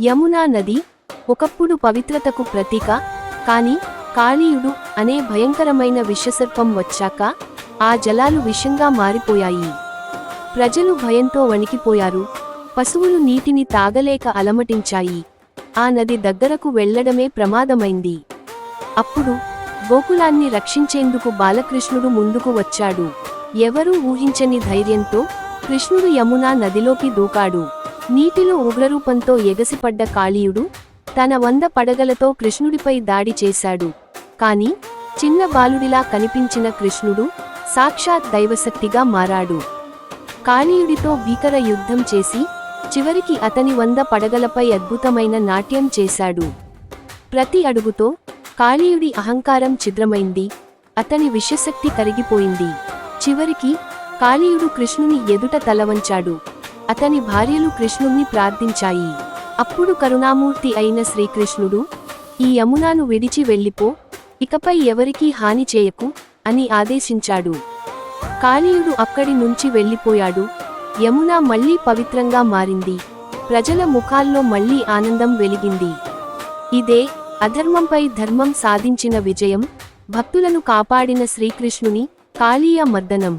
యమునా నది ఒకప్పుడు పవిత్రతకు ప్రతీక, కాని కాళీయుడు అనే భయంకరమైన విషసర్పం వచ్చాక ఆ జలాలు విషంగా మారిపోయాయి. ప్రజలు భయంతో వణికిపోయారు. పశువులు నీటిని తాగలేక అలమటించాయి. ఆ నది దగ్గరకు వెళ్లడమే ప్రమాదమైంది. అప్పుడు గోకులాన్ని రక్షించేందుకు బాలకృష్ణుడు ముందుకు వచ్చాడు. ఎవరూ ఊహించని ధైర్యంతో కృష్ణుడు యమునా నదిలోకి దూకాడు. నీటిలో ఉగ్రరూపంతో ఎగసిపడ్డ కాళీయుడు తన 100 పడగలతో కృష్ణుడిపై దాడి చేశాడు. కాని చిన్న బాలుడిలా కనిపించిన కృష్ణుడు సాక్షాత్ దైవశక్తిగా మారాడు. కాళీయుడితో భీకర యుద్ధం చేసి చివరికి అతని 100 పడగలపై అద్భుతమైన నాట్యం చేశాడు. ప్రతి అడుగుతో కాళీయుడి అహంకారం ఛిద్రమైంది. అతని విషశక్తి కరిగిపోయింది. చివరికి కాళీయుడు కృష్ణుని ఎదుట తలవంచాడు. అతని భార్యలు కృష్ణుణ్ణి ప్రార్థించాయి. అప్పుడు కరుణామూర్తి అయిన శ్రీకృష్ణుడు, ఈ యమునాను విడిచి వెళ్ళిపో, ఇకపై ఎవరికీ హాని చేయకు అని ఆదేశించాడు. కాళీయుడు అక్కడి నుంచి వెళ్ళిపోయాడు. యమున మళ్లీ పవిత్రంగా మారింది. ప్రజల ముఖాల్లో మళ్లీ ఆనందం వెలిగింది. ఇదే అధర్మంపై ధర్మం సాధించిన విజయం, భక్తులను కాపాడిన శ్రీకృష్ణుని కాళీయ మర్దనం.